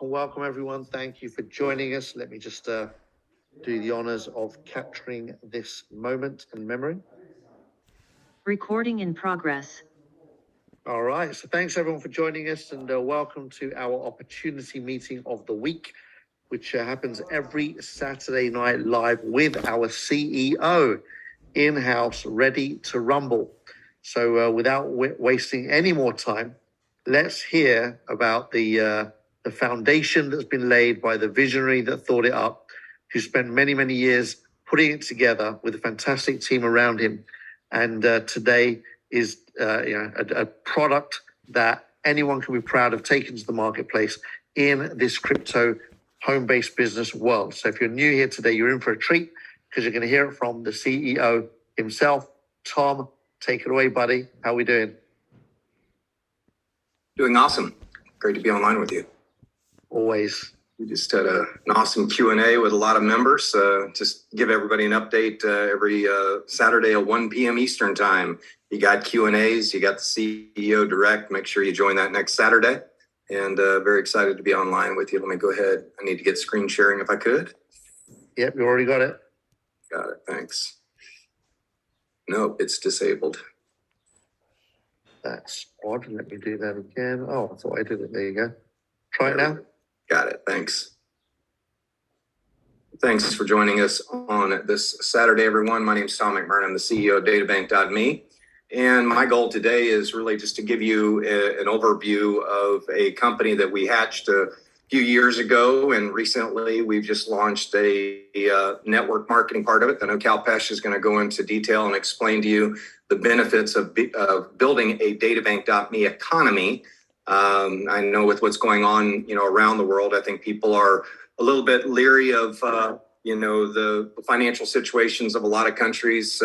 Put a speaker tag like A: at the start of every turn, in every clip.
A: Welcome, everyone. Thank you for joining us. Let me just do the honors of capturing this moment in memory.
B: Recording in progress.
A: All right. So thanks, everyone, for joining us, and welcome to our opportunity meeting of the week, which happens every Saturday night live with our CEO in-house, ready to rumble. So without wasting any more time, let's hear about the foundation that's been laid by the visionary that thought it up, who spent many, many years putting it together with a fantastic team around him. And today is a product that anyone can be proud of taking to the marketplace in this crypto home-based business world. So if you're new here today, you're in for a treat because you're going to hear it from the CEO himself. Tom, take it away, buddy. How are we doing?
C: Doing awesome. Great to be online with you.
A: Always.
C: We just had an awesome Q&A with a lot of members. Just give everybody an update every Saturday at 1 p.m. Eastern time. You got Q&As, you got the CEO Direct. Make sure you join that next Saturday. And very excited to be online with you. Let me go ahead. I need to get screen sharing if I could.
A: Yep, you already got it.
C: Got it, thanks. Nope, it's disabled.
A: That's odd. Let me do that again. Oh, I thought I did it. There you go. Try it now.
C: Got it, thanks. Thanks for joining us on this Saturday, everyone. My name is Tom McMurray. I'm the CEO of DataBank.me. And my goal today is really just to give you an overview of a company that we hatched a few years ago. And recently we've just launched a network marketing part of it. I know Cal Pesh is going to go into detail and explain to you the benefits of building a DataBank.me economy. I know with what's going on, around the world, I think people are a little bit leery of, the financial situations of a lot of countries.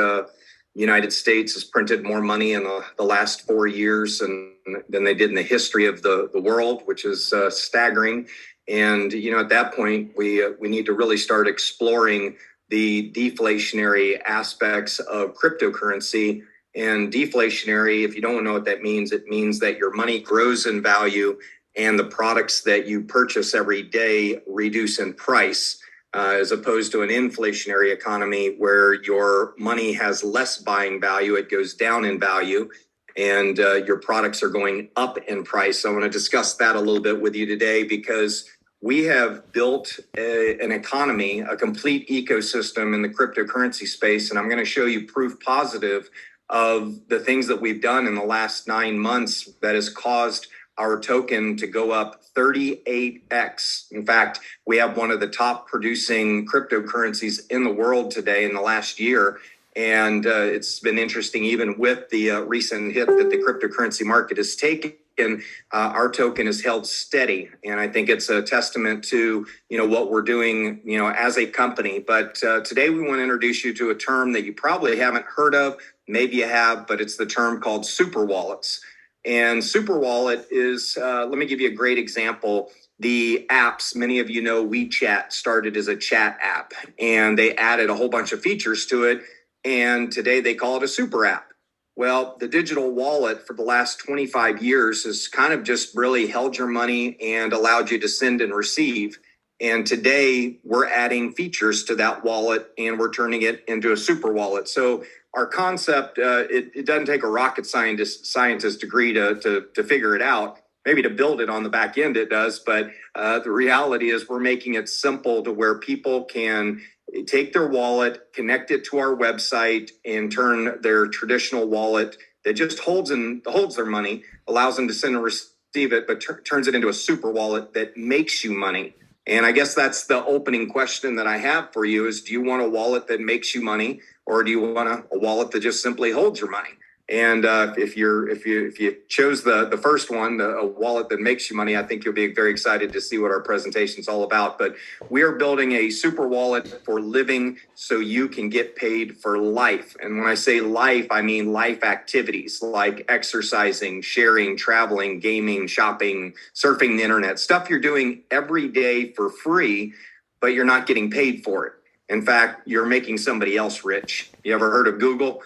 C: United States has printed more money in the last 4 years than they did in the history of the world, which is staggering. And, at that point, we need to really start exploring the deflationary aspects of cryptocurrency. And deflationary, if you don't know what that means, it means that your money grows in value and the products that you purchase every day reduce in price. As opposed to an inflationary economy where your money has less buying value, it goes down in value, and your products are going up in price. So I want to discuss that a little bit with you today because we have built an economy, a complete ecosystem in the cryptocurrency space, and I'm going to show you proof positive of the things that we've done in the last 9 months that has caused our token to go up 38x. In fact, we have one of the top producing cryptocurrencies in the world today in the last year. And it's been interesting, even with the recent hit that the cryptocurrency market has taken, our token is held steady. And I think it's a testament to, what we're doing, as a company. But today we want to introduce you to a term that you probably haven't heard of. Maybe you have, but it's the term called super wallets. And Super Wallet is, let me give you a great example. The apps, many of you know WeChat started as a chat app and they added a whole bunch of features to it. And today they call it a super app. Well, the digital wallet for the last 25 years has kind of just really held your money and allowed you to send and receive. And today we're adding features to that wallet and we're turning it into a super wallet. So our concept, it doesn't take a rocket scientist degree to figure it out. Maybe to build it on the back end it does, but the reality is we're making it simple to where people can take their wallet, connect it to our website, and turn their traditional wallet that just holds their money, allows them to send and receive it, but turns it into a super wallet that makes you money. And I guess that's the opening question that I have for you is, do you want a wallet that makes you money, or do you want a wallet that just simply holds your money? And if you chose the first one, a wallet that makes you money, I think you'll be very excited to see what our presentation is all about. But we are building a super wallet for living so you can get paid for life. And when I say life, I mean life activities like exercising, sharing, traveling, gaming, shopping, surfing the internet, stuff you're doing every day for free, but you're not getting paid for it. In fact, you're making somebody else rich. You ever heard of Google?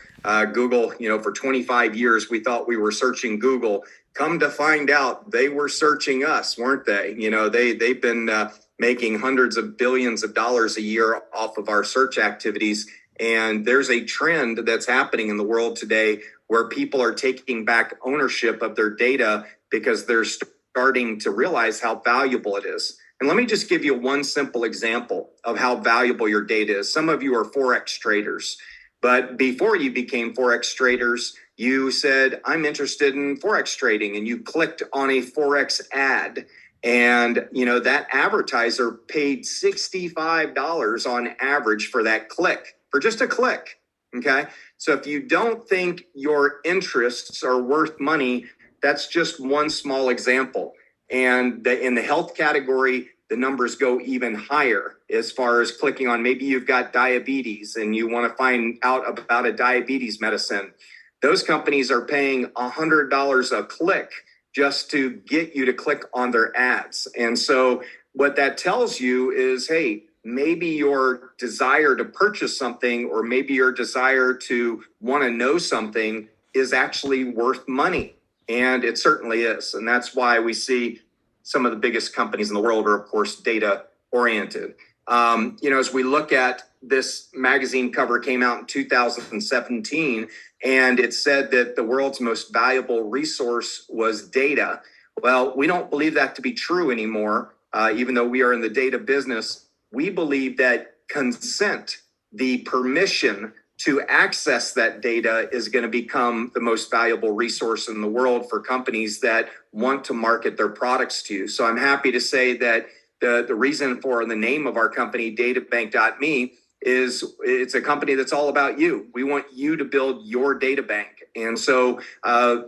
C: Google, for 25 years, we thought we were searching Google Come to find out, they were searching us, weren't they? They've been making hundreds of billions of dollars a year off of our search activities. And there's a trend that's happening in the world today where people are taking back ownership of their data because they're starting to realize how valuable it is. And let me just give you one simple example of how valuable your data is. Some of you are Forex traders, but before you became Forex traders, you said, I'm interested in Forex trading, and you clicked on a Forex ad. And, that advertiser paid $65 on average for that click, for just a click. Okay. So if you don't think your interests are worth money, that's just one small example. And in the health category, the numbers go even higher as far as clicking on, maybe you've got diabetes and you want to find out about a diabetes medicine. Those companies are paying $100 a click just to get you to click on their ads. And so what that tells you is, hey, maybe your desire to purchase something, or maybe your desire to want to know something is actually worth money. And it certainly is. And that's why we see some of the biggest companies in the world are, of course, data oriented. As we look at this magazine cover, came out in 2017, and it said that the world's most valuable resource was data. Well, we don't believe that to be true anymore. Even though we are in the data business, we believe that consent, the permission to access that data, is going to become the most valuable resource in the world for companies that want to market their products to you. So I'm happy to say that the reason for the name of our company, databank.me, is it's a company that's all about you. We want you to build your data bank. And so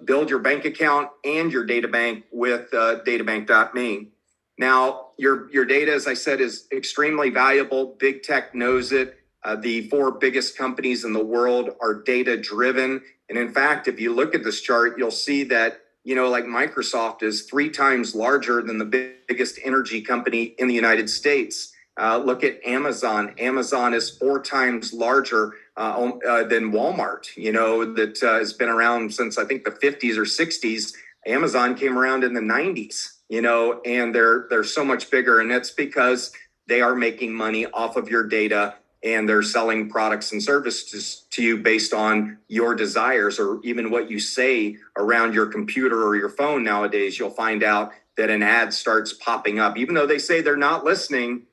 C: build your bank account and your data bank with databank.me. Now, your data, as I said, is extremely valuable. Big tech knows it. The 4 biggest companies in the world are data driven. And in fact, if you look at this chart, you'll see that, like Microsoft is 3 times larger than the biggest energy company in the United States. Look at Amazon. Amazon is 4 times larger than Walmart, that has been around since I think the 50s or 60s. Amazon came around in the 90s, and they're so much bigger. And that's because they are making money off of your data, and they're selling products and services to you based on your desires, or even what you say around your computer or your phone. Nowadays, you'll find out that an ad starts popping up, even though they say they're not listening.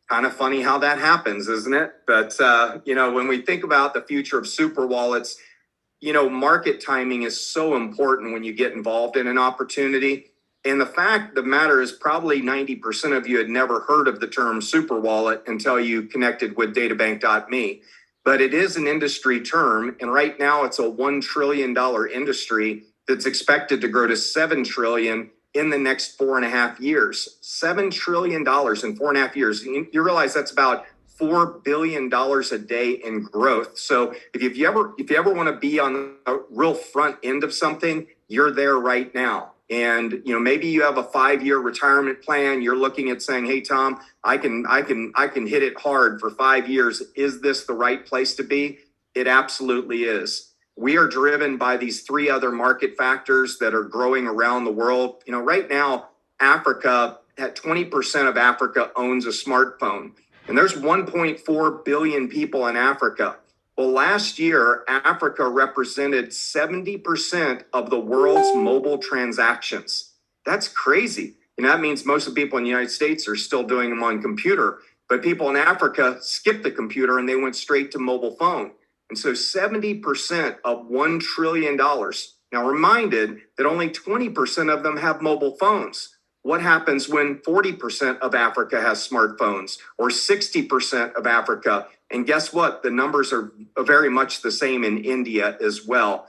C: Kind of funny how that happens, isn't it? But, when we think about the future of super wallets, market timing is so important when you get involved in an opportunity. And the fact of the matter is, probably 90% of you had never heard of the term super wallet until you connected with databank.me. But it is an industry term. And right now it's a $1 trillion industry that's expected to grow to $7 trillion in the next 4.5 years. $7 trillion in 4.5 years. You realize that's about $4 billion a day in growth. So if you ever want to be on a real front end of something, you're there right now. And maybe you have a 5-year retirement plan. You're looking at saying, "Hey, Tom, I can hit it hard for 5 years. Is this the right place to be?" It absolutely is. We are driven by these 3 other market factors that are growing around the world. Right now, Africa, at 20% of Africa owns a smartphone, and there's 1.4 billion people in Africa. Well, last year, Africa represented 70% of the world's mobile transactions. That's crazy. That means most of the people in the United States are still doing them on computer, but people in Africa skipped the computer and they went straight to mobile phone. And so 70% of $1 trillion. Now, reminded that only 20% of them have mobile phones. What happens when 40% of Africa has smartphones, or 60% of Africa? And guess what? The numbers are very much the same in India as well.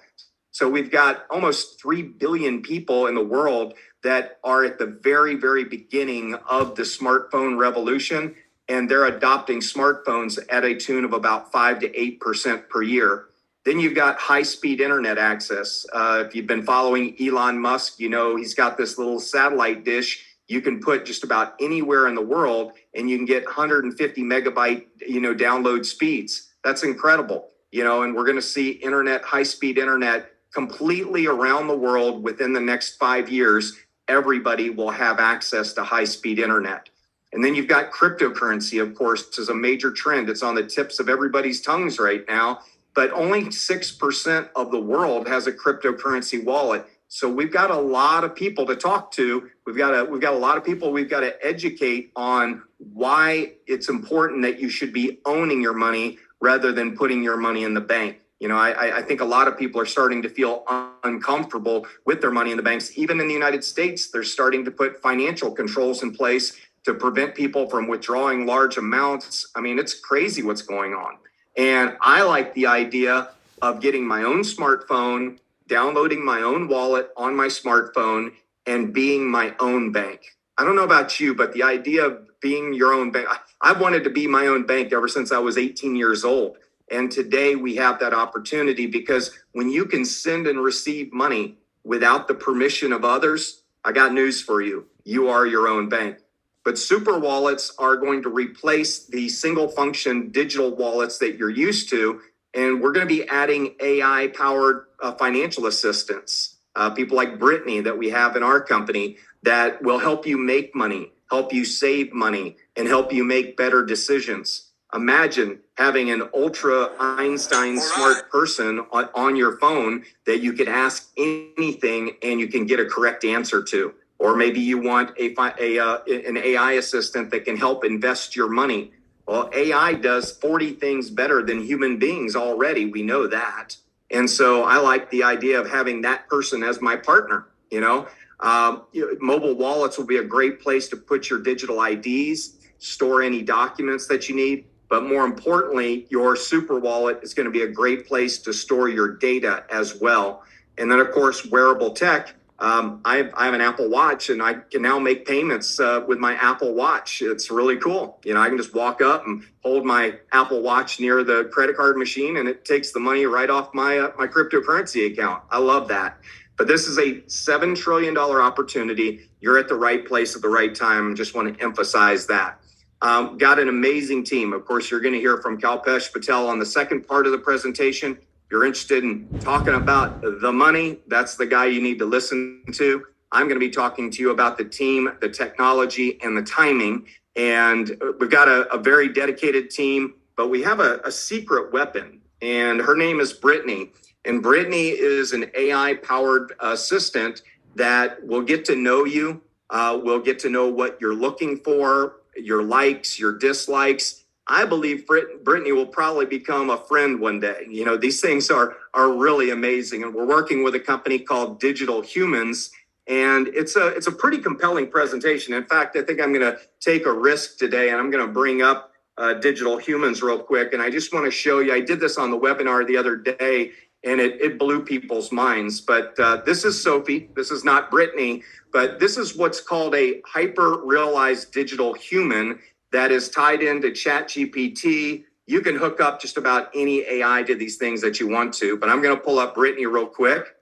C: So we've got almost 3 billion people in the world that are at the very, very beginning of the smartphone revolution, and they're adopting smartphones at a tune of about 5 to 8% per year. Then you've got high-speed internet access. If you've been following Elon Musk, he's got this little satellite dish you can put just about anywhere in the world, and you can get 150 megabyte, download speeds. That's incredible, and we're going to see high-speed internet completely around the world within the next 5 years, everybody will have access to high-speed internet. And then you've got cryptocurrency, of course, is a major trend. It's on the tips of everybody's tongues right now, but only 6% of the world has a cryptocurrency wallet. So we've got a lot of people to talk to. We've got a lot of people we've got to educate on why it's important that you should be owning your money rather than putting your money in the bank. You know, I think a lot of people are starting to feel uncomfortable with their money in the banks. Even in the United States, they're starting to put financial controls in place to prevent people from withdrawing large amounts. I mean, it's crazy what's going on. And I like the idea of getting my own smartphone, downloading my own wallet on my smartphone, and being my own bank. I don't know about you, but the idea of being your own bank, I've wanted to be my own bank ever since I was 18 years old. And today we have that opportunity, because when you can send and receive money without the permission of others, I got news for you. You are your own bank. But super wallets are going to replace the single function digital wallets that you're used to. And we're going to be adding AI powered financial assistants, people like Brittany that we have in our company that will help you make money, help you save money, and help you make better decisions. Imagine having an ultra Einstein smart person on your phone that you can ask anything and you can get a correct answer to. Or maybe you want an AI assistant that can help invest your money. Well, AI does 40 things better than human beings already. We know that. And so I like the idea of having that person as my partner. Mobile wallets will be a great place to put your digital IDs, store any documents that you need. But more importantly, your super wallet is going to be a great place to store your data as well. And then, of course, wearable tech. I have an Apple Watch, and I can now make payments with my Apple Watch. It's really cool. I can just walk up and hold my Apple Watch near the credit card machine, and it takes the money right off my cryptocurrency account. I love that. But this is a $7 trillion opportunity. You're at the right place at the right time. Just want to emphasize that. Got an amazing team. Of course, you're going to hear from Kalpesh Patel on the second part of the presentation. If you're interested in talking about the money, that's the guy you need to listen to. I'm going to be talking to you about the team, the technology, and the timing. And we've got a very dedicated team, but we have a secret weapon, and her name is Brittany. And Brittany is an AI-powered assistant that will get to know you, will get to know what you're looking for, your likes, your dislikes. I believe Brittany will probably become a friend one day. These things are really amazing. And we're working with a company called Digital Humans. And it's a pretty compelling presentation. In fact, I think I'm going to take a risk today, and I'm going to bring up Digital Humans real quick. And I just want to show you, I did this on the webinar the other day, and it blew people's minds. But this is Sophie. This is not Brittany, but this is what's called a hyper-realized digital human that is tied into ChatGPT. You can hook up just about any AI to these things that you want to, but I'm going to pull up Brittany real quick.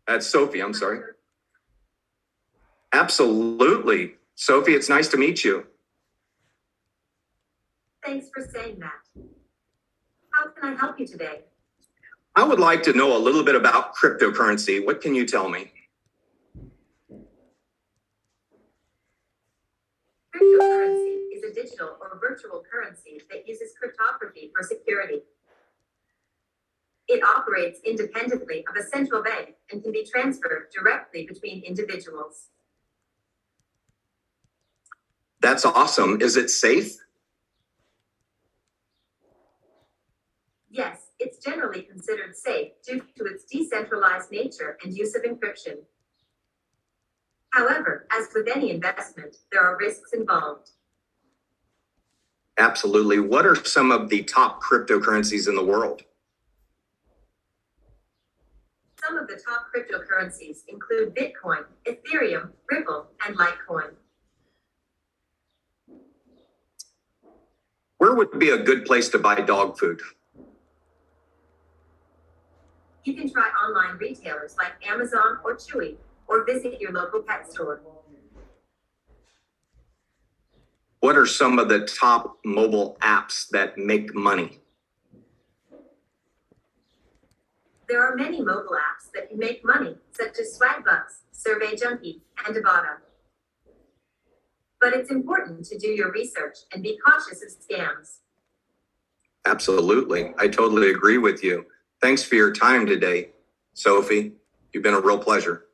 C: That's Sophie, I'm sorry. Absolutely. Sophie, it's nice to meet you.
D: Thanks for saying that. How can I help you today?
C: I would like to know a little bit about cryptocurrency. What can you tell me?
D: Cryptocurrency is a digital or virtual currency that uses cryptography for security. It operates independently of a central bank and can be transferred directly between individuals.
C: That's awesome. Is it safe?
D: Yes, it's generally considered safe due to its decentralized nature and use of encryption. However, as with any investment, there are risks involved.
C: Absolutely. What are some of the top cryptocurrencies in the world?
D: Some of the top cryptocurrencies include Bitcoin, Ethereum, Ripple, and Litecoin.
C: Where would be a good place to buy dog food?
D: You can try online retailers like Amazon or Chewy, or visit your local pet store.
C: What are some of the top mobile apps that make money?
D: There are many mobile apps that can make money, such as Swagbucks, Survey Junkie, and Ibotta. But it's important to do your research and be cautious of scams.
C: Absolutely. I totally agree with you. Thanks for your time today, Sophie. You've been a real pleasure.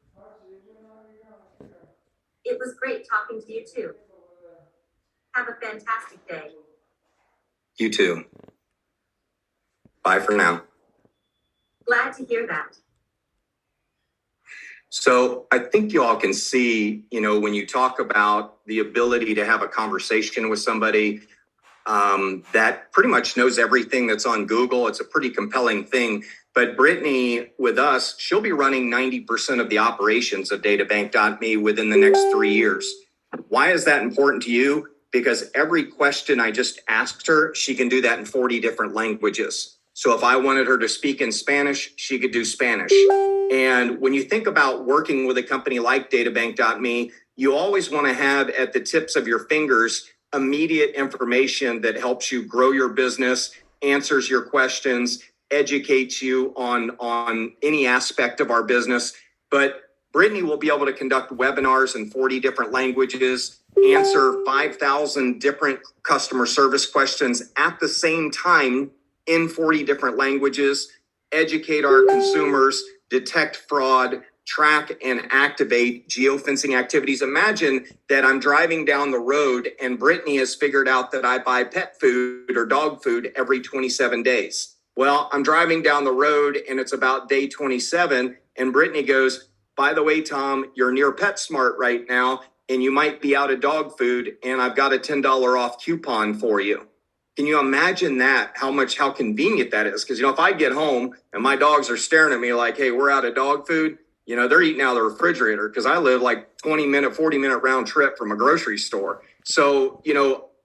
D: It was great talking to you too. Have a fantastic day.
C: You too. Bye for now.
D: Glad to hear that.
C: So I think you all can see, when you talk about the ability to have a conversation with somebody that pretty much knows everything that's on Google, it's a pretty compelling thing. But Brittany, with us, she'll be running 90% of the operations of databank.me within the next 3 years. Why is that important to you? Because every question I just asked her, she can do that in 40 different languages. So if I wanted her to speak in Spanish, she could do Spanish. And when you think about working with a company like databank.me, you always want to have at the tips of your fingers immediate information that helps you grow your business, answers your questions, educates you on any aspect of our business. But Brittany will be able to conduct webinars in 40 different languages, answer 5,000 different customer service questions at the same time in 40 different languages, educate our consumers, detect fraud, track and activate geofencing activities. Imagine that I'm driving down the road and Brittany has figured out that I buy pet food or dog food every 27 days. Well, I'm driving down the road and it's about day 27 and Brittany goes, by the way, Tom, you're near PetSmart right now and you might be out of dog food and I've got a $10 off coupon for you. Can you imagine that, how convenient that is? Because, if I get home and my dogs are staring at me like, hey, we're out of dog food, they're eating out of the refrigerator because I live like 40-minute round trip from a grocery store. So,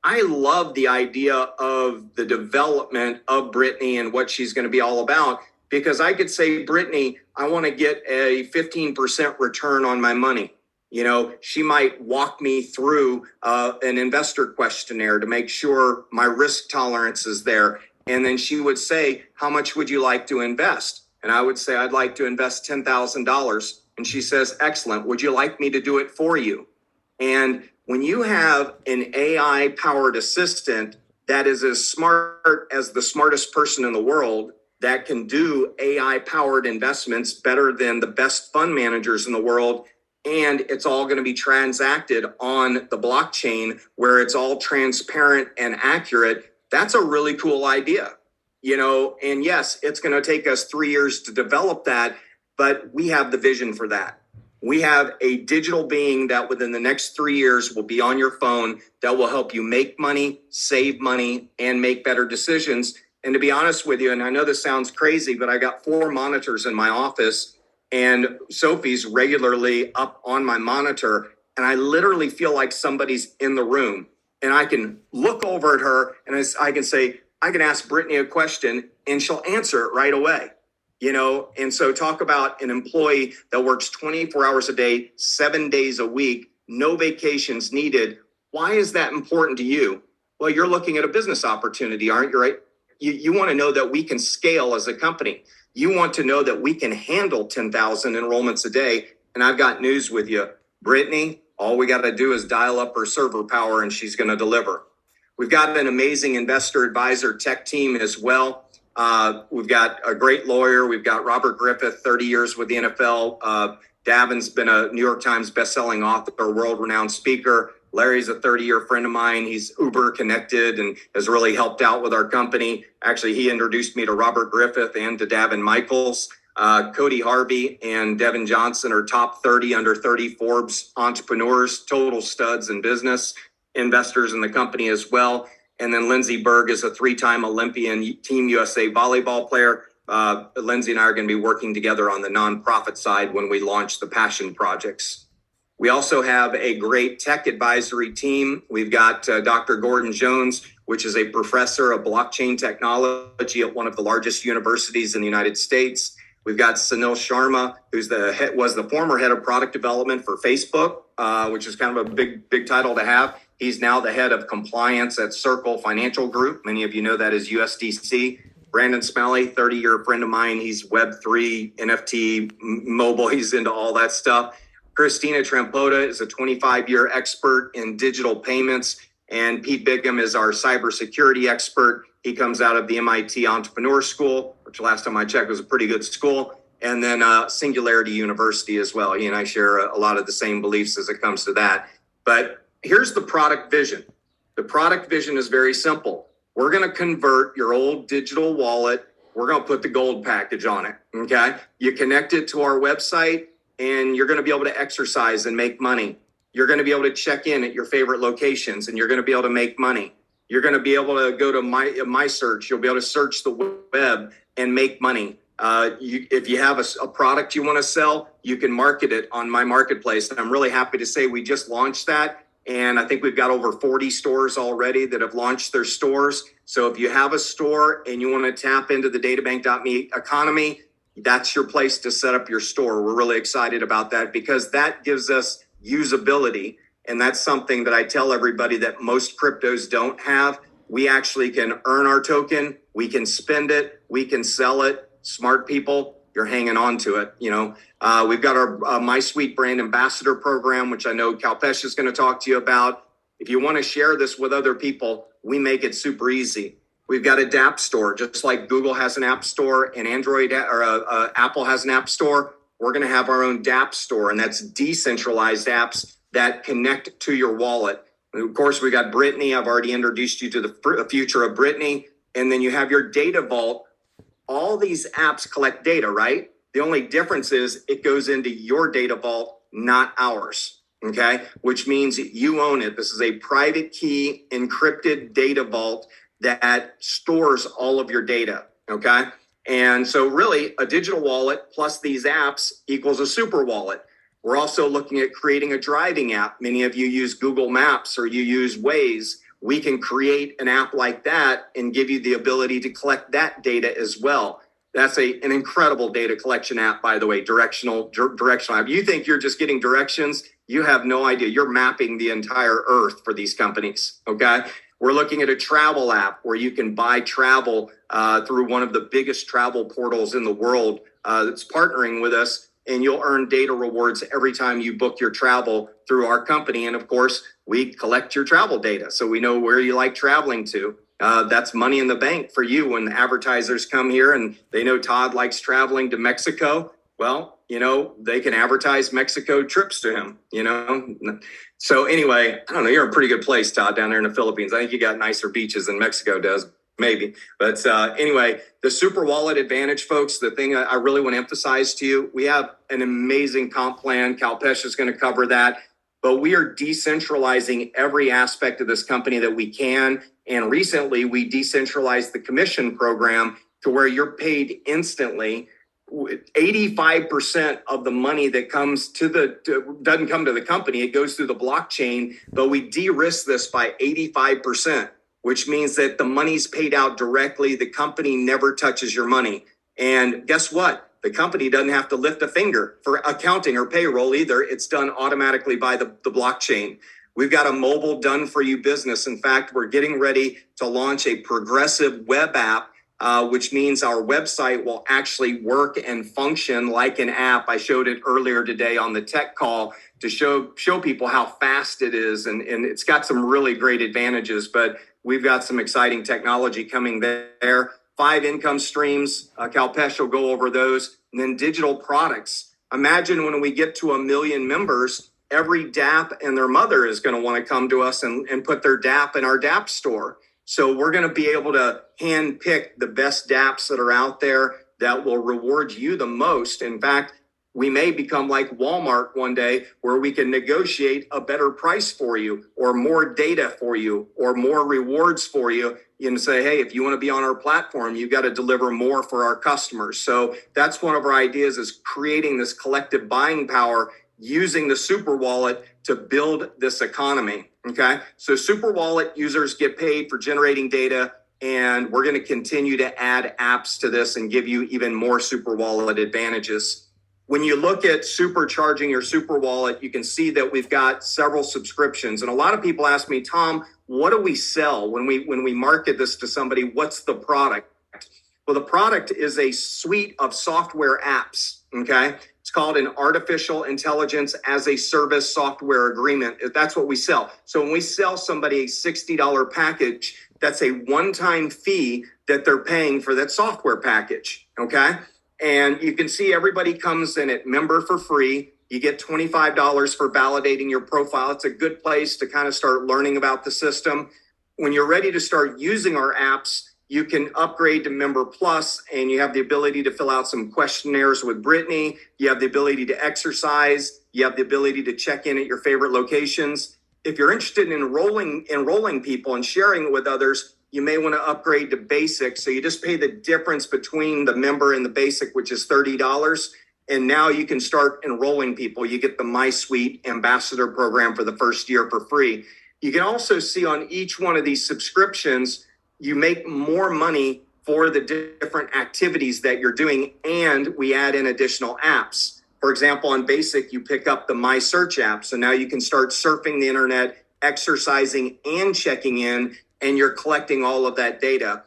C: I love the idea of the development of Brittany and what she's going to be all about, because I could say, Brittany, I want to get a 15% return on my money. She might walk me through an investor questionnaire to make sure my risk tolerance is there. And then she would say, how much would you like to invest? And I would say, I'd like to invest $10,000. And she says, excellent. Would you like me to do it for you? And when you have an AI powered assistant that is as smart as the smartest person in the world, that can do AI powered investments better than the best fund managers in the world, and it's all going to be transacted on the blockchain where it's all transparent and accurate. That's a really cool idea, and yes, it's going to take us 3 years to develop that, but we have the vision for that. We have a digital being that within the next 3 years will be on your phone that will help you make money, save money, and make better decisions. And to be honest with you, and I know this sounds crazy, but I got 4 monitors in my office. And Sophie's regularly up on my monitor, and I literally feel like somebody's in the room. And I can look over at her and I can say, I can ask Brittany a question and she'll answer it right away. And so talk about an employee that works 24 hours a day, 7 days a week, no vacations needed. Why is that important to you? Well, you're looking at a business opportunity, aren't you, right? You want to know that we can scale as a company. You want to know that we can handle 10,000 enrollments a day. And I've got news with you. Brittany, all we got to do is dial up her server power and she's going to deliver. We've got an amazing investor advisor tech team as well. We've got a great lawyer. We've got Robert Griffith, 30 years with the NFL. Davin's been a New York Times bestselling author, world-renowned speaker. Larry's a 30-year friend of mine. He's uber connected and has really helped out with our company. Actually, he introduced me to Robert Griffith and to Davin Michaels. Cody Harvey and Devin Johnson are top 30 under 30 Forbes entrepreneurs, total studs in business, investors in the company as well. And then Lindsey Berg is a 3-time Olympian Team USA volleyball player. Lindsey and I are going to be working together on the nonprofit side when we launch the Passion Projects. We also have a great tech advisory team. We've got Dr. Gordon Jones, which is a professor of blockchain technology at one of the largest universities in the United States. We've got Sunil Sharma, who's was the former head of product development for Facebook, which is kind of a big title to have. He's now the head of compliance at Circle Financial Group. Many of you know that as USDC. Brandon Smalley, 30-year friend of mine. He's Web3, NFT, mobile. He's into all that stuff. Christina Trampota is a 25-year expert in digital payments. And Pete Bigham is our cybersecurity expert. He comes out of the MIT Entrepreneur School, which last time I checked was a pretty good school. And then Singularity University as well. He and I share a lot of the same beliefs as it comes to that. But here's the product vision. The product vision is very simple. We're going to convert your old digital wallet. We're going to put the gold package on it. Okay. You connect it to our website and you're going to be able to exercise and make money. You're going to be able to check in at your favorite locations and you're going to be able to make money. You're going to be able to go to my search. You'll be able to search the web and make money. If you have a product you want to sell, you can market it on my marketplace. And I'm really happy to say we just launched that. And I think we've got over 40 stores already that have launched their stores. So if you have a store and you want to tap into the databank.me economy, that's your place to set up your store. We're really excited about that because that gives us usability. And that's something that I tell everybody that most cryptos don't have. We actually can earn our token. We can spend it. We can sell it. Smart people, you're hanging on to it. We've got our My Sweet Brand Ambassador program, which I know Kalpesh is going to talk to you about. If you want to share this with other people, we make it super easy. We've got a dApp store, just like Google has an app store and Android or Apple has an app store. We're going to have our own dApp store, and that's decentralized apps that connect to your wallet. And of course, we got Brittany. I've already introduced you to the future of Brittany. And then you have your data vault. All these apps collect data, right? The only difference is it goes into your data vault, not ours, okay? Which means you own it. This is a private key encrypted data vault that stores all of your data, okay? And so really a digital wallet plus these apps equals a super wallet. We're also looking at creating a driving app. Many of you use Google Maps or you use Waze. We can create an app like that and give you the ability to collect that data as well. That's an incredible data collection app, by the way, directional app. You think you're just getting directions. You have no idea. You're mapping the entire earth for these companies, okay? We're looking at a travel app where you can buy travel through one of the biggest travel portals in the world that's partnering with us. And you'll earn data rewards every time you book your travel through our company. And of course, we collect your travel data. So we know where you like traveling to. That's money in the bank for you when advertisers come here and they know Todd likes traveling to Mexico. Well, they can advertise Mexico trips to him, So anyway, I don't know, you're in a pretty good place, Todd, down there in the Philippines. I think you got nicer beaches than Mexico does. Maybe. But anyway, the super wallet advantage, folks, the thing I really want to emphasize to you, we have an amazing comp plan. Kalpesh is going to cover that. But we are decentralizing every aspect of this company that we can. And recently, we decentralized the commission program to where you're paid instantly. 85% of the money that comes doesn't come to the company. It goes through the blockchain. But we de-risk this by 85%. Which means that the money's paid out directly. The company never touches your money. And guess what? The company doesn't have to lift a finger for accounting or payroll either. It's done automatically by the blockchain. We've got a mobile done for you business. In fact, we're getting ready to launch a progressive web app, which means our website will actually work and function like an app. I showed it earlier today on the tech call to show people how fast it is. And it's got some really great advantages, but we've got some exciting technology coming there. 5 income streams. Kalpesh will go over those. And then digital products. Imagine when we get to 1 million members, every dApp and their mother is going to want to come to us and put their dApp in our dApp store. So we're going to be able to hand pick the best dApps that are out there that will reward you the most. In fact, we may become like Walmart one day where we can negotiate a better price for you or more data for you or more rewards for you and say, hey, if you want to be on our platform, you've got to deliver more for our customers. So that's one of our ideas is creating this collective buying power using the super wallet to build this economy. Okay. So super wallet users get paid for generating data. And we're going to continue to add apps to this and give you even more super wallet advantages. When you look at supercharging your super wallet, you can see that we've got several subscriptions. And a lot of people ask me, Tom, what do we sell when we market this to somebody? What's the product? Well, the product is a suite of software apps. Okay. It's called an artificial intelligence as a service software agreement. That's what we sell. So when we sell somebody a $60 package, that's a one-time fee that they're paying for that software package. Okay. And you can see everybody comes in at member for free. You get $25 for validating your profile. It's a good place to kind of start learning about the system. When you're ready to start using our apps, you can upgrade to Member Plus, and you have the ability to fill out some questionnaires with Brittany. You have the ability to exercise. You have the ability to check in at your favorite locations. If you're interested in enrolling people and sharing it with others, you may want to upgrade to Basic. So you just pay the difference between the Member and the Basic, which is $30. And now you can start enrolling people. You get the My Suite Ambassador program for the first year for free. You can also see on each one of these subscriptions, you make more money for the different activities that you're doing, and we add in additional apps. For example, on Basic, you pick up the My Search app. So now you can start surfing the internet, exercising, and checking in, and you're collecting all of that data.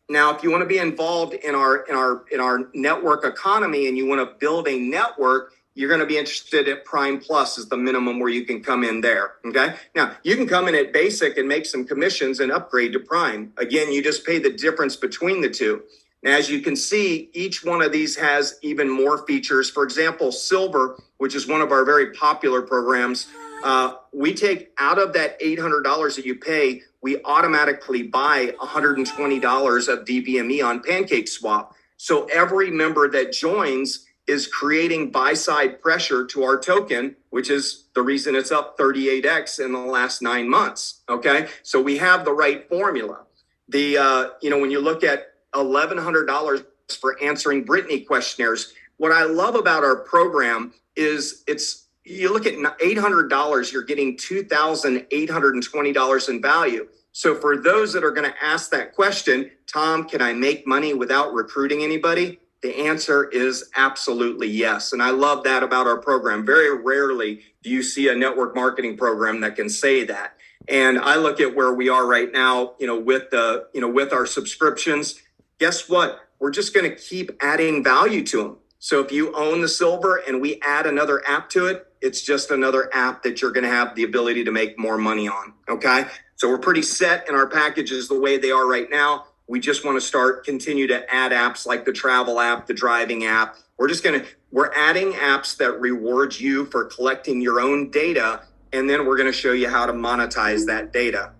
C: Now, if you want to be involved in our network economy and you want to build a network, you're going to be interested at Prime Plus is the minimum where you can come in there. Okay. Now you can come in at Basic and make some commissions and upgrade to Prime. Again, you just pay the difference between the two. Now, as you can see, each one of these has even more features. For example, Silver, which is one of our very popular programs, we take out of that $800 that you pay, we automatically buy $120 of DBME on Pancake Swap. So every member that joins is creating buy-side pressure to our token, which is the reason it's up 38x in the last 9 months. Okay, so we have the right formula. When you look at $1,100 for answering Brittany questionnaires, what I love about our program is you look at $800, you're getting $2,820 in value. So for those that are going to ask that question, Tom, can I make money without recruiting anybody? The answer is absolutely yes. And I love that about our program. Very rarely do you see a network marketing program that can say that. And I look at where we are right now, with our subscriptions. Guess what? We're just going to keep adding value to them. So if you own the Silver and we add another app to it, it's just another app that you're going to have the ability to make more money on. Okay. So we're pretty set in our packages the way they are right now. We just want to continue to add apps like the travel app, the driving app. We're adding apps that reward you for collecting your own data. And then we're going to show you how to monetize that data.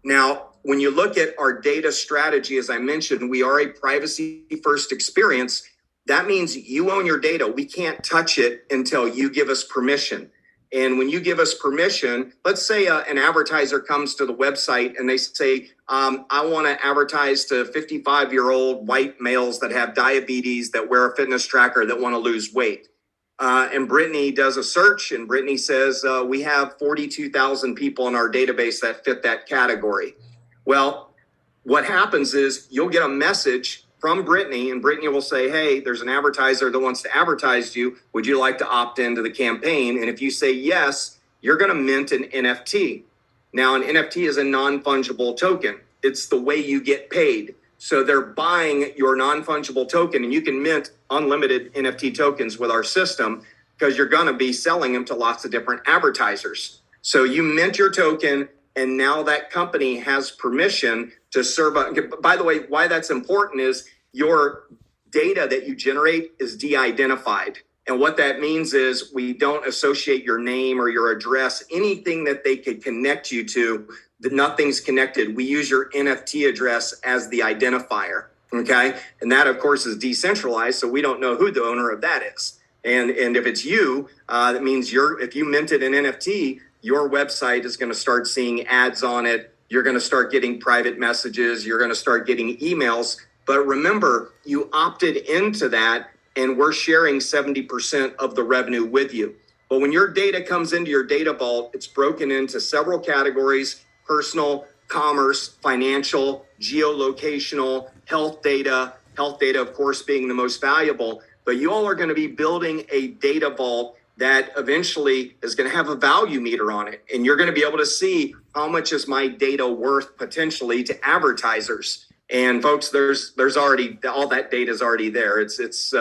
C: Now, when you look at our data strategy, as I mentioned, we are a privacy first experience. That means you own your data. We can't touch it until you give us permission. And when you give us permission, let's say an advertiser comes to the website and they say, I want to advertise to 55-year-old white males that have diabetes, that wear a fitness tracker, that want to lose weight. And Brittany does a search and Brittany says, we have 42,000 people in our database that fit that category. Well, what happens is you'll get a message from Brittany, and Brittany will say, hey, there's an advertiser that wants to advertise to you. Would you like to opt into the campaign? And if you say yes, you're going to mint an NFT. Now, an NFT is a non-fungible token. It's the way you get paid. So they're buying your non-fungible token, and you can mint unlimited NFT tokens with our system because you're going to be selling them to lots of different advertisers. So you mint your token, and now that company has permission to serve. By the way, why that's important is your data that you generate is de-identified. And what that means is we don't associate your name or your address, anything that they could connect you to, that nothing's connected. We use your NFT address as the identifier. Okay. And that, of course, is decentralized. So we don't know who the owner of that is. And if it's you, that means if you minted an NFT, your website is going to start seeing ads on it. You're going to start getting private messages. You're going to start getting emails. But remember, you opted into that, and we're sharing 70% of the revenue with you. But when your data comes into your data vault, it's broken into several categories: personal, commerce, financial, geolocational, health data, of course, being the most valuable. But you all are going to be building a data vault that eventually is going to have a value meter on it. And you're going to be able to see how much is my data worth potentially to advertisers. And folks, there's already all that data is already there. It's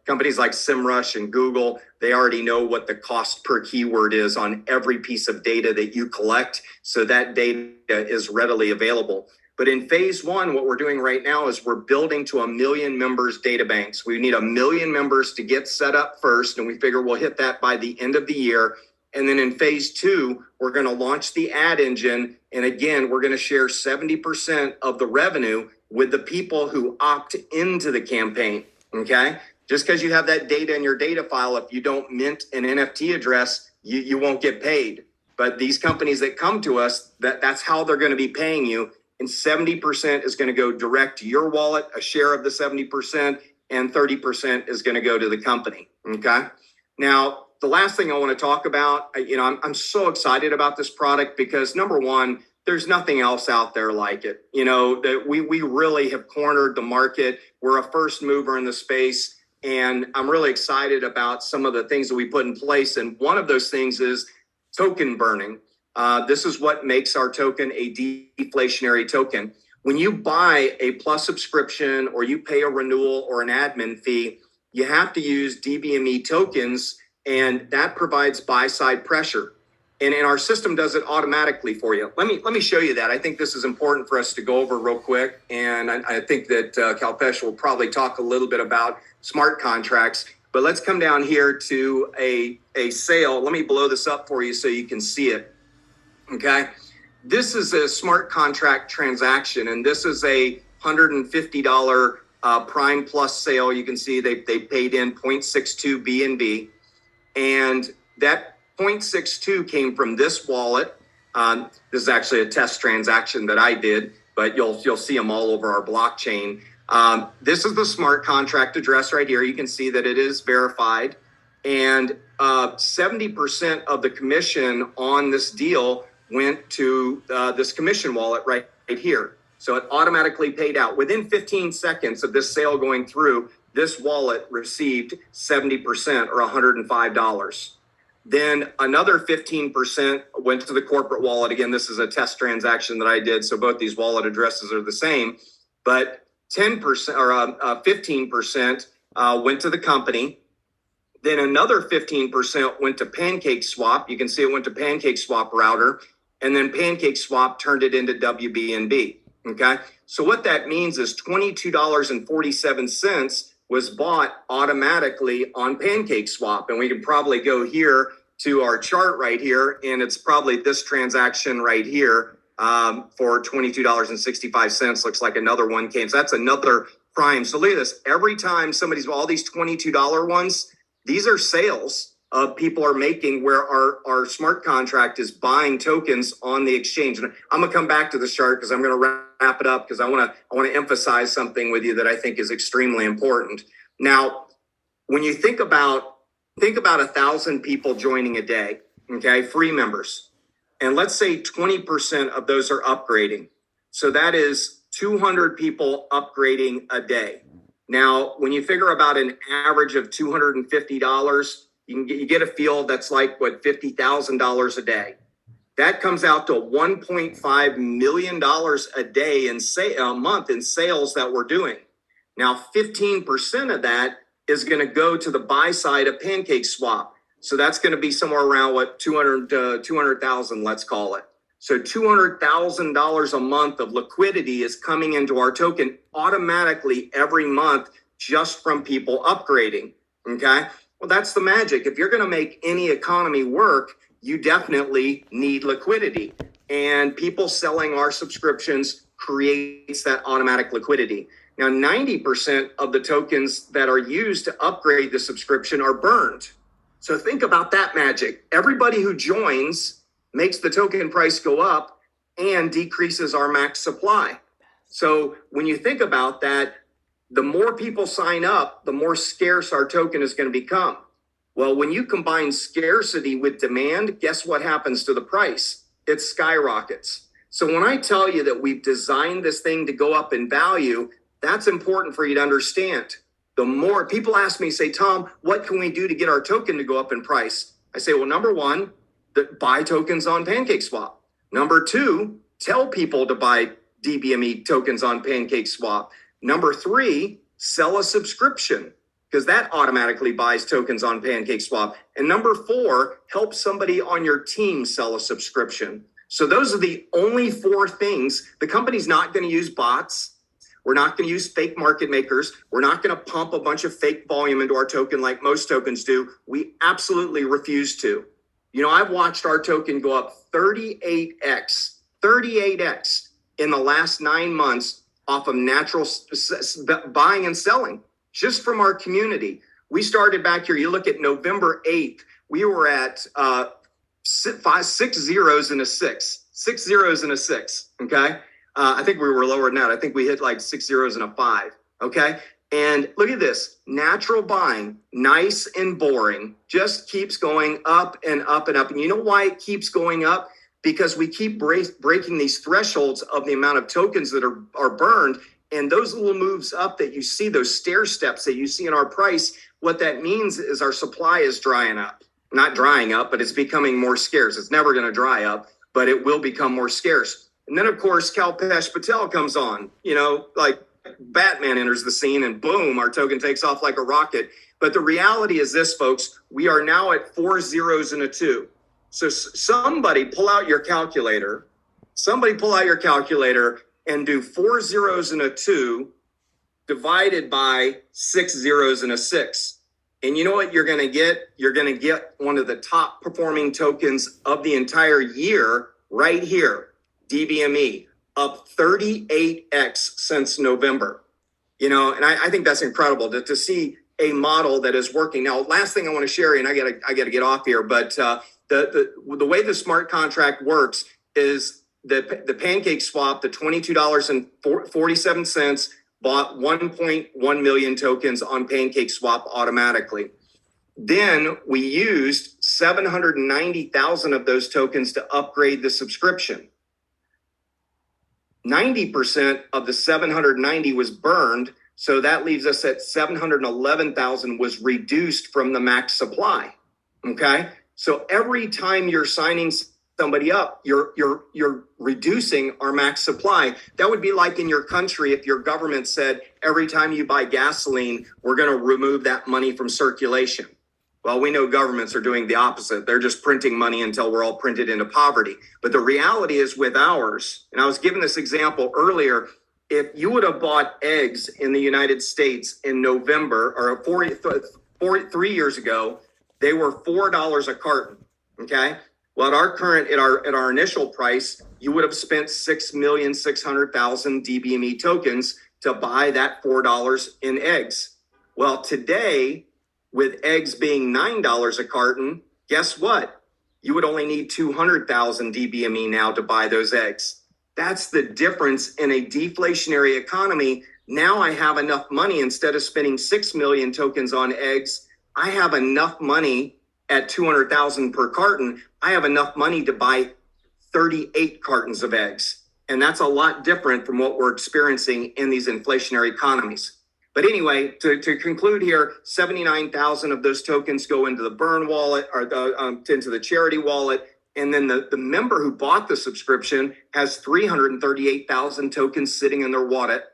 C: companies like SEMrush and Google. They already know what the cost per keyword is on every piece of data that you collect. So that data is readily available. But in phase one, what we're doing right now is we're building to 1 million members data banks. We need 1 million members to get set up first, and we figure we'll hit that by the end of the year. And then in phase two, we're going to launch the ad engine. And again, we're going to share 70% of the revenue with the people who opt into the campaign. Okay. Just because you have that data in your data file, if you don't mint an NFT address, you won't get paid. But these companies that come to us, that's how they're going to be paying you. And 70% is going to go direct to your wallet, a share of the 70%, and 30% is going to go to the company. Okay. Now, the last thing I want to talk about, I'm so excited about this product because number one, there's nothing else out there like it. That we really have cornered the market. We're a first mover in the space. And I'm really excited about some of the things that we put in place. And one of those things is token burning. This is what makes our token a deflationary token. When you buy a Plus subscription or you pay a renewal or an admin fee, you have to use DBME tokens, and that provides buy-side pressure. And our system does it automatically for you. Let me show you that. I think this is important for us to go over real quick. And I think that Kalpesh will probably talk a little bit about smart contracts. But let's come down here to a sale. Let me blow this up for you so you can see it. Okay. This is a smart contract transaction, and this is a $150 Prime Plus sale. You can see they paid in 0.62 BNB, and that 0.62 came from this wallet. This is actually a test transaction that I did, but you'll see them all over our blockchain. This is the smart contract address right here. You can see that it is verified, and 70% of the commission on this deal went to this commission wallet right here. So it automatically paid out. Within 15 seconds of this sale going through, this wallet received 70% or $105. Then another 15% went to the corporate wallet. Again, this is a test transaction that I did, so both these wallet addresses are the same. But 10% or 15% went to the company. Then another 15% went to PancakeSwap. You can see it went to PancakeSwap router. And then PancakeSwap turned it into WBNB. Okay. So what that means is $22.47 was bought automatically on PancakeSwap. And we can probably go here to our chart right here. And it's probably this transaction right here for $22.65. Looks like another one came. So that's another prime. So look at this. Every time all these $22 ones, these are sales people are making where our smart contract is buying tokens on the exchange. And I'm going to come back to this chart because I'm going to wrap it up because I want to emphasize something with you that I think is extremely important. Now, when you think about 1,000 people joining a day, okay, free members, and let's say 20% of those are upgrading. So that is 200 people upgrading a day. Now, when you figure about an average of $250, you get a feel that's like what $50,000 a day. That comes out to $1.5 million a day a month in sales that we're doing. Now, 15% of that is going to go to the buy side of PancakeSwap. So that's going to be somewhere around what 200,000, let's call it. So $200,000 a month of liquidity is coming into our token automatically every month just from people upgrading. Okay. Well, that's the magic. If you're going to make any economy work, you definitely need liquidity. And people selling our subscriptions creates that automatic liquidity. Now, 90% of the tokens that are used to upgrade the subscription are burned. So think about that magic. Everybody who joins makes the token price go up and decreases our max supply. So when you think about that, the more people sign up, the more scarce our token is going to become. Well, when you combine scarcity with demand, guess what happens to the price? It skyrockets. So when I tell you that we've designed this thing to go up in value, that's important for you to understand. The more people ask me, say, Tom, what can we do to get our token to go up in price? I say, well, number one, buy tokens on PancakeSwap. Number two, tell people to buy DBME tokens on PancakeSwap. Number 3, sell a subscription, because that automatically buys tokens on PancakeSwap. And number 4, help somebody on your team sell a subscription. So those are the only 4 things. The company's not going to use bots. We're not going to use fake market makers. We're not going to pump a bunch of fake volume into our token like most tokens do. We absolutely refuse to. You know, I've watched our token go up 38x in the last 9 months off of natural buying and selling just from our community. We started back here. You look at November 8th, we were at 6 zeros and a 6. 6 zeros and a 6. Okay. I think we were lower than that. I think we hit like 6 zeros and a 5. Okay. And look at this. Natural buying, nice and boring, just keeps going up and up and up. And you know why it keeps going up? Because we keep breaking these thresholds of the amount of tokens that are burned. And those little moves up that you see, those stair steps that you see in our price, what that means is our supply is drying up. Not drying up, but it's becoming more scarce. It's never going to dry up, but it will become more scarce. And then, of course, Kalpesh Patel comes on, you know, like Batman enters the scene and boom, our token takes off like a rocket. But the reality is this, folks, we are now at 4 zeros and a 2. So somebody pull out your calculator. Somebody pull out your calculator and do 4 zeros and a 2 divided by 6 zeros and a 6. And you know what you're going to get? You're going to get one of the top performing tokens of the entire year right here. DBME up 38x since November. You know, and I think that's incredible to see a model that is working. Now, last thing I want to share, and I gotta get off here, but the way the smart contract works is the PancakeSwap, the $22.47 bought 1.1 million tokens on PancakeSwap automatically. Then we used 790,000 of those tokens to upgrade the subscription. 90% of the 790 was burned, so that leaves us at 711,000 was reduced from the max supply. Okay, so every time you're signing somebody up, you're reducing our max supply. That would be like in your country if your government said every time you buy gasoline, we're going to remove that money from circulation. Well, we know governments are doing the opposite. They're just printing money until we're all printed into poverty. But the reality is with ours, and I was given this example earlier, if you would have bought eggs in the United States in November or 3 years ago, they were $4 a carton. Okay. Well, at our initial price, you would have spent 6,600,000 DBME tokens to buy that $4 in eggs. Well, today, with eggs being $9 a carton, guess what? You would only need 200,000 DBME now to buy those eggs. That's the difference in a deflationary economy. Now I have enough money. Instead of spending 6 million tokens on eggs, I have enough money at 200,000 per carton. I have enough money to buy 38 cartons of eggs. And that's a lot different from what we're experiencing in these inflationary economies. But anyway, to conclude here, 79,000 of those tokens go into the burn wallet or into the charity wallet. And then the member who bought the subscription has 338,000 tokens sitting in their wallet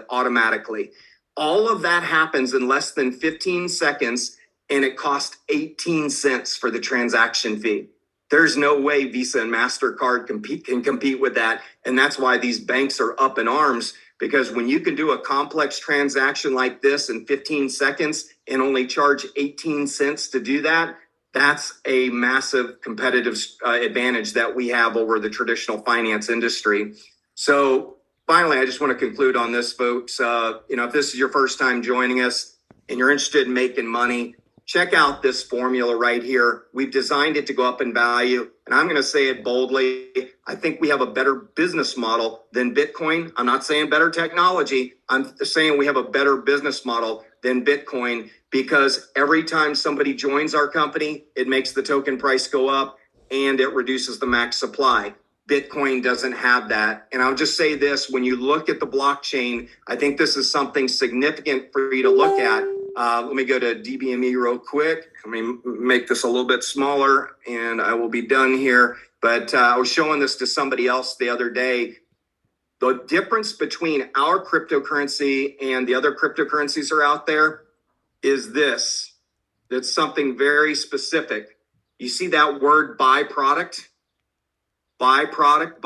C: automatically. All of that happens in less than 15 seconds, and it costs 18 cents for the transaction fee. There's no way Visa and MasterCard can compete with that. And that's why these banks are up in arms, because when you can do a complex transaction like this in 15 seconds and only charge 18 cents to do that, that's a massive competitive advantage that we have over the traditional finance industry. So finally, I just want to conclude on this, folks. If this is your first time joining us and you're interested in making money, check out this formula right here. We've designed it to go up in value. And I'm going to say it boldly. I think we have a better business model than Bitcoin. I'm not saying better technology. I'm saying we have a better business model than Bitcoin, because every time somebody joins our company, it makes the token price go up and it reduces the max supply. Bitcoin doesn't have that. And I'll just say this, when you look at the blockchain, I think this is something significant for you to look at. Let me go to DBME real quick. Let me make this a little bit smaller and I will be done here. But I was showing this to somebody else the other day. The difference between our cryptocurrency and the other cryptocurrencies that are out there is this. That's something very specific. You see that word byproduct? Byproduct.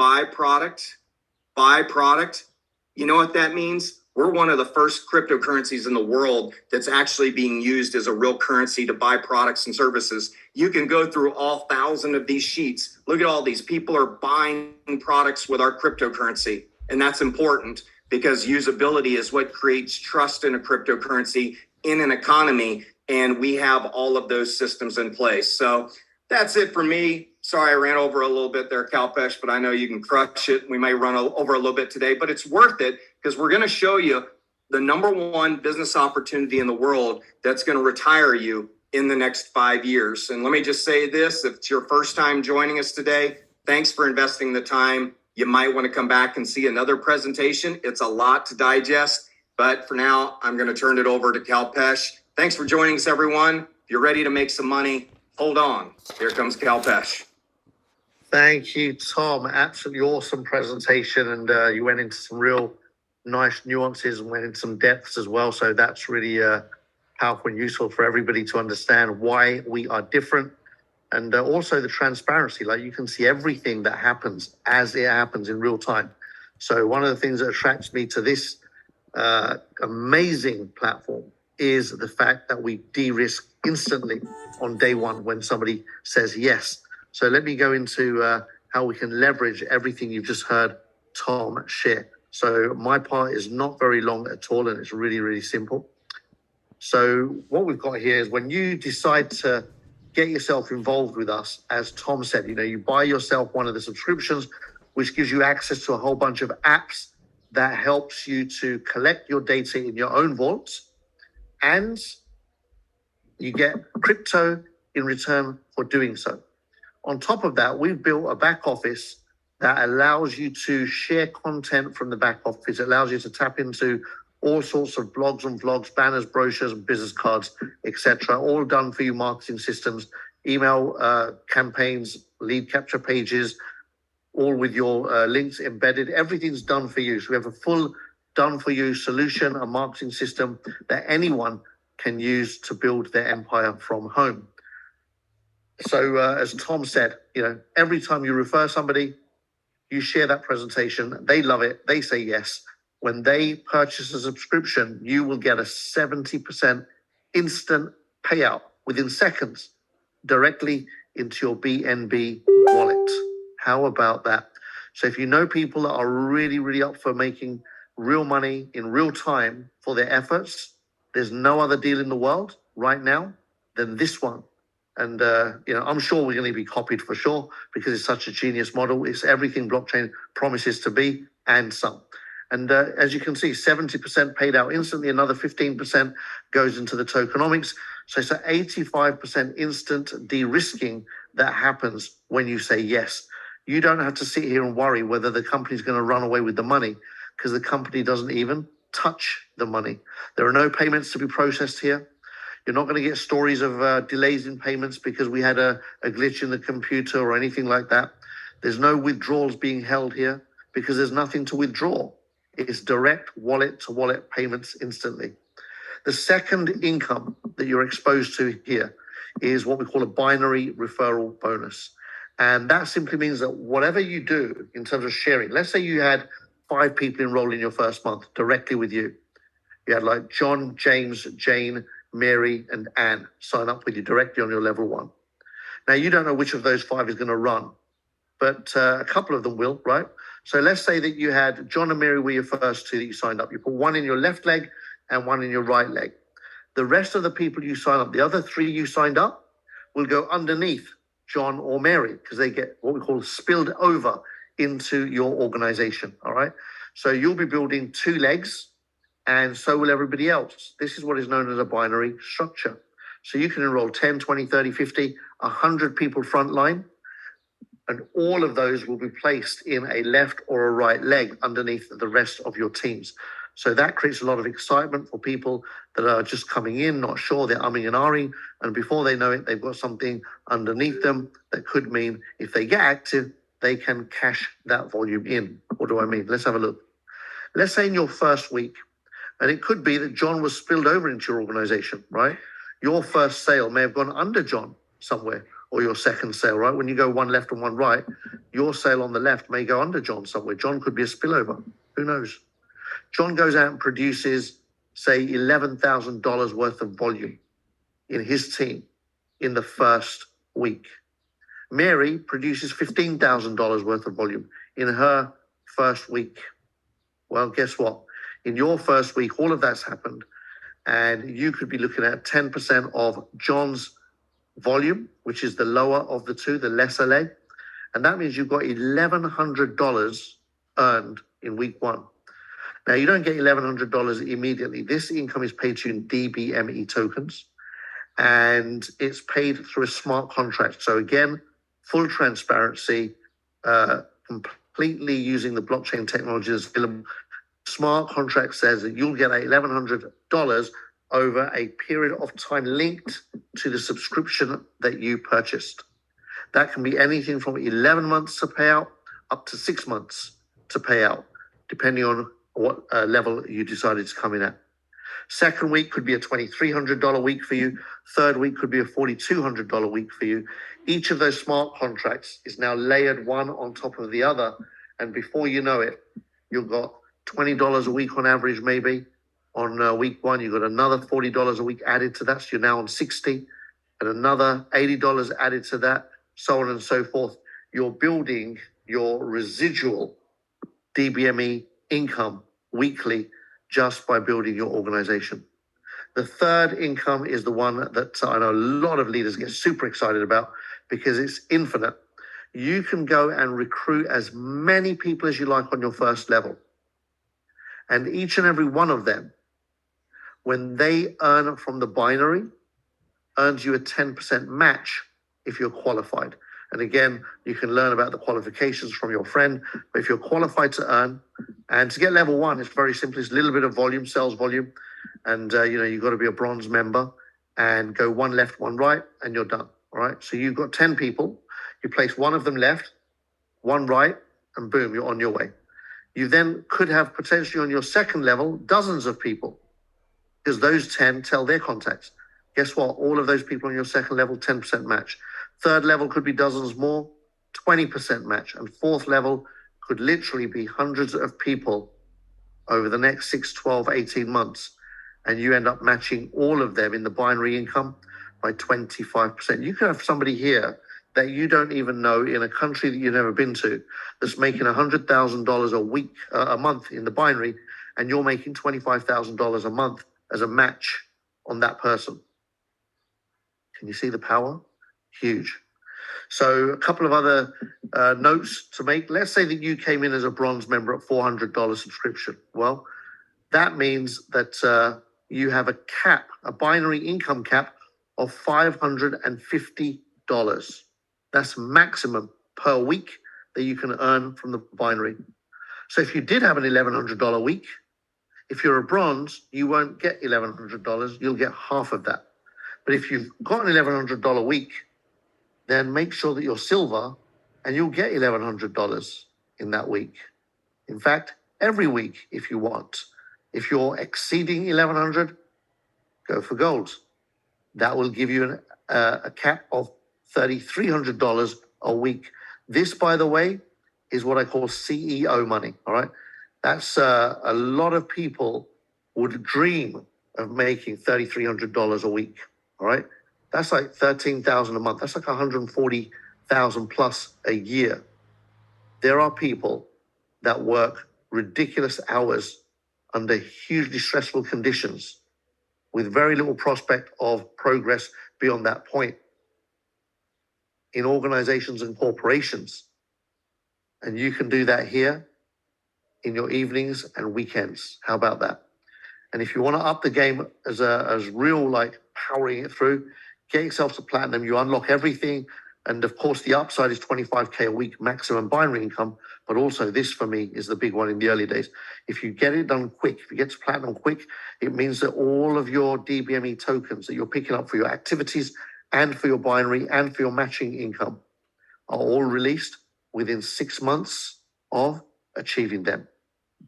C: You know what that means? We're one of the first cryptocurrencies in the world that's actually being used as a real currency to buy products and services. You can go through all 1,000 of these sheets. Look at all these. People are buying products with our cryptocurrency. And that's important because usability is what creates trust in a cryptocurrency in an economy. And we have all of those systems in place. So that's it for me. Sorry, I ran over a little bit there, Kalpesh, but I know you can crush it. We may run over a little bit today, but it's worth it because we're going to show you the number one business opportunity in the world that's going to retire you in the next 5 years. And let me just say this, if it's your first time joining us today, thanks for investing the time. You might want to come back and see another presentation. It's a lot to digest, but for now, I'm going to turn it over to Kalpesh. Thanks for joining us, everyone. If you're ready to make some money, hold on. Here comes Kalpesh.
A: Thank you, Tom. Absolutely awesome presentation. And you went into some real nice nuances and went into some depths as well. So that's really powerful and useful for everybody to understand why we are different. And also the transparency, like you can see everything that happens as it happens in real time. So one of the things that attracts me to this amazing platform is the fact that we de-risk instantly on day one when somebody says yes. So let me go into how we can leverage everything you've just heard Tom share. So my part is not very long at all, and it's really, really simple. So what we've got here is when you decide to get yourself involved with us, as Tom said, you buy yourself one of the subscriptions, which gives you access to a whole bunch of apps that helps you to collect your data in your own vaults, and you get crypto in return for doing so. On top of that, we've built a back office that allows you to share content from the back office. It allows you to tap into all sorts of blogs and vlogs, banners, brochures, and business cards, etc. All done for you, marketing systems, email campaigns, lead capture pages, all with your links embedded. Everything's done for you. So we have a full done for you solution, a marketing system that anyone can use to build their empire from home. So as Tom said, every time you refer somebody, you share that presentation, they love it, they say yes. When they purchase a subscription, you will get a 70% instant payout within seconds directly into your BNB wallet. How about that? So if you know people that are really, really up for making real money in real time for their efforts, there's no other deal in the world right now than this one. And, I'm sure we're going to be copied for sure because it's such a genius model. It's everything blockchain promises to be and some. And as you can see, 70% paid out instantly. Another 15% goes into the tokenomics. So it's an 85% instant de-risking that happens when you say yes. You don't have to sit here and worry whether the company's going to run away with the money because the company doesn't even touch the money. There are no payments to be processed here. You're not going to get stories of delays in payments because we had a glitch in the computer or anything like that. There's no withdrawals being held here because there's nothing to withdraw. It's direct wallet-to-wallet payments instantly. The second income that you're exposed to here is what we call a binary referral bonus. And that simply means that whatever you do in terms of sharing, let's say you had 5 people enroll in your first month directly with you. You had like John, James, Jane, Mary, and Anne sign up with you directly on your level 1. Now, you don't know which of those 5 is going to run, but a couple of them will, right? So let's say that you had John and Mary were your first 2 that you signed up. You put one in your left leg and one in your right leg. The rest of the people you sign up, the other 3 you signed up, will go underneath John or Mary because they get what we call spilled over into your organization, all right? So you'll be building 2 legs, and so will everybody else. This is what is known as a binary structure. So you can enroll 10, 20, 30, 50, 100 people frontline, and all of those will be placed in a left or a right leg underneath the rest of your teams. So that creates a lot of excitement for people that are just coming in, not sure, they're umming and ahhing, and before they know it, they've got something underneath them that could mean if they get active, they can cash that volume in. What do I mean? Let's have a look. Let's say in your first week, and it could be that John was spilled over into your organization, right? Your first sale may have gone under John somewhere, or your second sale, right? When you go one left and one right, your sale on the left may go under John somewhere. John could be a spillover. Who knows? John goes out and produces, say, $11,000 worth of volume in his team in the first week. Mary produces $15,000 worth of volume in her first week. Well, guess what? In your first week, all of that's happened, and you could be looking at 10% of John's volume, which is the lower of the two, the lesser leg. And that means you've got $1,100 earned in week one. Now, you don't get $1,100 immediately. This income is paid to you in DBME tokens, and it's paid through a smart contract. So again, full transparency, completely using the blockchain technology that's available. Smart contract says that you'll get $1,100 over a period of time linked to the subscription that you purchased. That can be anything from 11 months to pay out up to 6 months to pay out, depending on what level you decided to come in at. Second week could be a $2,300 week for you. Third week could be a $4,200 week for you. Each of those smart contracts is now layered one on top of the other. And before you know it, you've got $20 a week on average, maybe. On week one, you've got another $40 a week added to that. So you're now on 60, and another $80 added to that, so on and so forth. You're building your residual DBME income weekly just by building your organization. The third income is the one that I know a lot of leaders get super excited about because it's infinite. You can go and recruit as many people as you like on your first level. And each and every one of them, when they earn from the binary, earns you a 10% match if you're qualified. And again, you can learn about the qualifications from your friend. But if you're qualified to earn, and to get level one, it's very simple. It's a little bit of volume, sales volume. And, you've got to be a bronze member and go one left, one right, and you're done. All right. So you've got 10 people. You place one of them left, one right, and boom, you're on your way. You then could have potentially on your second level, dozens of people, because those 10 tell their contacts. Guess what? All of those people on your second level, 10% match. Third level could be dozens more, 20% match. And fourth level could literally be hundreds of people over the next 6, 12, 18 months. And you end up matching all of them in the binary income by 25%. You could have somebody here that you don't even know in a country that you've never been to that's making $100,000 a week, a month in the binary, and you're making $25,000 a month as a match on that person. Can you see the power? Huge. So a couple of other notes to make. Let's say that you came in as a bronze member at $400 subscription. Well, that means that you have a cap, a binary income cap of $550. That's maximum per week that you can earn from the binary. So if you did have an $1,100 week, if you're a bronze, you won't get $1,100. You'll get half of that. But if you've got an $1,100 week, then make sure that you're silver and you'll get $1,100 in that week. In fact, every week if you want. If you're exceeding $1,100, go for gold. That will give you a cap of $3,300 a week. This, by the way, is what I call CEO money, all right? That's a lot of people would dream of making $3,300 a week, all right? That's like $13,000 a month. That's like $140,000 plus a year. There are people that work ridiculous hours under hugely stressful conditions with very little prospect of progress beyond that point in organizations and corporations. And you can do that here in your evenings and weekends. How about that? And if you want to up the game as real, like powering it through, get yourself to platinum. You unlock everything. And of course, the upside is 25K a week maximum binary income. But also this for me is the big one in the early days. If you get it done quick, if you get to platinum quick, it means that all of your DBME tokens that you're picking up for your activities and for your binary and for your matching income are all released within 6 months of achieving them.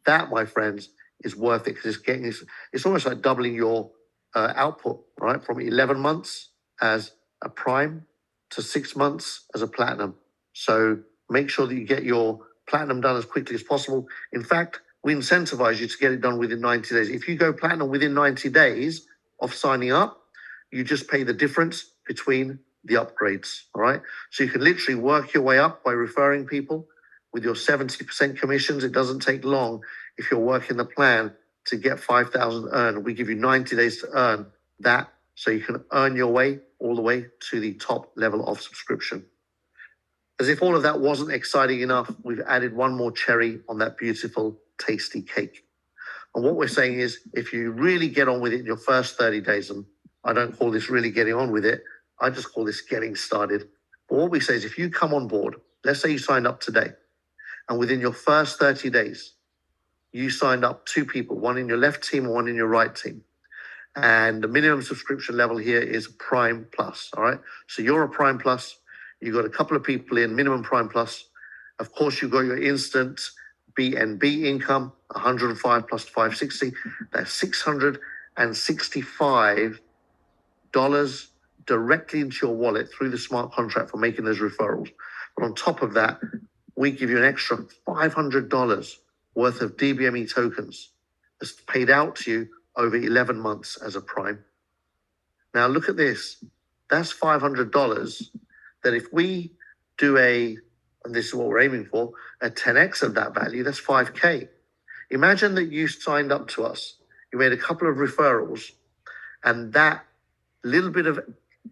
A: That, my friends, is worth it because it's almost like doubling your output, right? From 11 months as a prime to 6 months as a platinum. So make sure that you get your platinum done as quickly as possible. In fact, we incentivize you to get it done within 90 days. If you go platinum within 90 days of signing up, you just pay the difference between the upgrades, all right? So you can literally work your way up by referring people with your 70% commissions. It doesn't take long if you're working the plan to get 5,000 earned. We give you 90 days to earn that so you can earn your way all the way to the top level of subscription. As if all of that wasn't exciting enough, we've added one more cherry on that beautiful, tasty cake. And what we're saying is, if you really get on with it in your first 30 days, and I don't call this really getting on with it, I just call this getting started. But what we say is, if you come on board, let's say you signed up today, and within your first 30 days, you signed up 2 people, one in your left team and one in your right team. And the minimum subscription level here is Prime Plus, all right? So you're a Prime Plus, you got a couple of people in minimum Prime Plus. Of course, you've got your instant BNB income, 105 plus 560. That's $665 directly into your wallet through the smart contract for making those referrals. But on top of that, we give you an extra $500 worth of DBME tokens that's paid out to you over 11 months as a prime. Now look at this. That's $500 that if we do and this is what we're aiming for, a 10x of that value, that's 5K. Imagine that you signed up to us, you made a couple of referrals, and that little bit of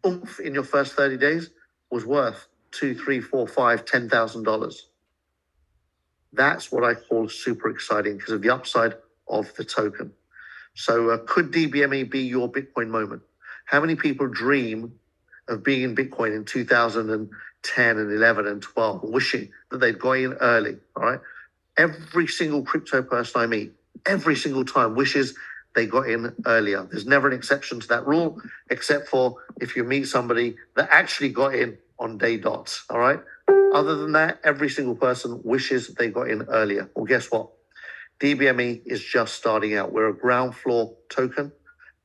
A: oomph in your first 30 days was worth $2, $3, $4, $5, $10,000. That's what I call super exciting because of the upside of the token. So could DBME be your Bitcoin moment? How many people dream of being in Bitcoin in 2010 and 11 and 12, wishing that they'd got in early, all right? Every single crypto person I meet, every single time wishes they got in earlier. There's never an exception to that rule, except for if you meet somebody that actually got in on day dots, all right? Other than that, every single person wishes they got in earlier. Well, guess what? DBME is just starting out. We're a ground floor token,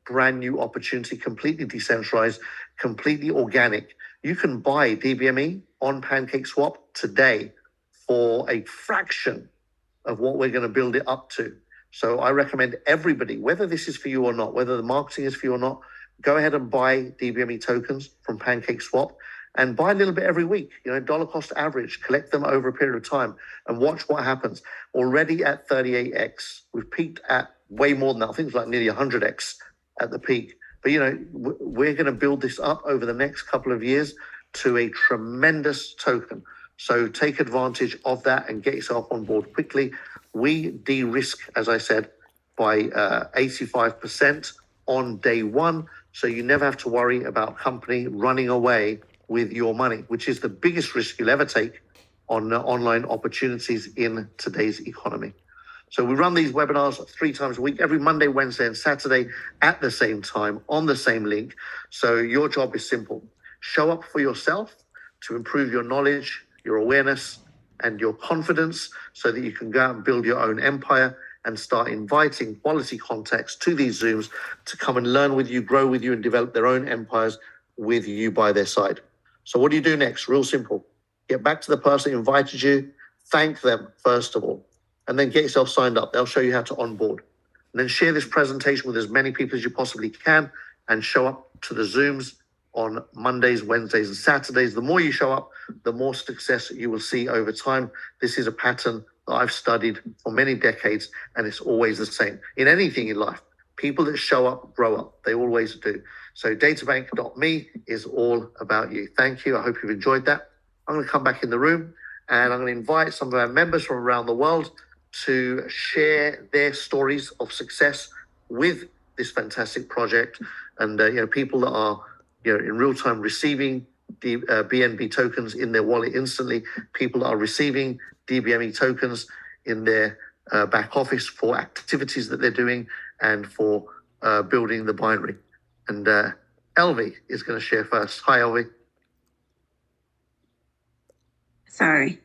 A: brand new opportunity, completely decentralized, completely organic. You can buy DBME on PancakeSwap today for a fraction of what we're going to build it up to. So I recommend everybody, whether this is for you or not, whether the marketing is for you or not, go ahead and buy DBME tokens from PancakeSwap and buy a little bit every week, dollar cost average, collect them over a period of time and watch what happens. Already at 38x, we've peaked at way more than that. I think it's like nearly 100x at the peak. But, we're going to build this up over the next couple of years to a tremendous token. So take advantage of that and get yourself on board quickly. We de-risk, as I said, by 85% on day one. So you never have to worry about company running away with your money, which is the biggest risk you'll ever take on online opportunities in today's economy. So we run these webinars 3 times a week, every Monday, Wednesday, and Saturday at the same time on the same link. So your job is simple. Show up for yourself to improve your knowledge, your awareness, and your confidence so that you can go out and build your own empire and start inviting quality contacts to these Zooms to come and learn with you, grow with you, and develop their own empires with you by their side. So what do you do next? Real simple. Get back to the person who invited you, thank them first of all, and then get yourself signed up. They'll show you how to onboard. And then share this presentation with as many people as you possibly can and show up to the Zooms on Mondays, Wednesdays, and Saturdays. The more you show up, the more success you will see over time. This is a pattern that I've studied for many decades, and it's always the same. In anything in life, people that show up, grow up. They always do. So databank.me is all about you. Thank you. I hope you've enjoyed that. I'm going to come back in the room, and I'm going to invite some of our members from around the world to share their stories of success with this fantastic project. And, people that are in real time receiving the BNB tokens in their wallet instantly, people that are receiving DBME tokens in their back office for activities that they're doing and for building the binary. And Elvie is going to share first. Hi, Elvie.
E: Sorry.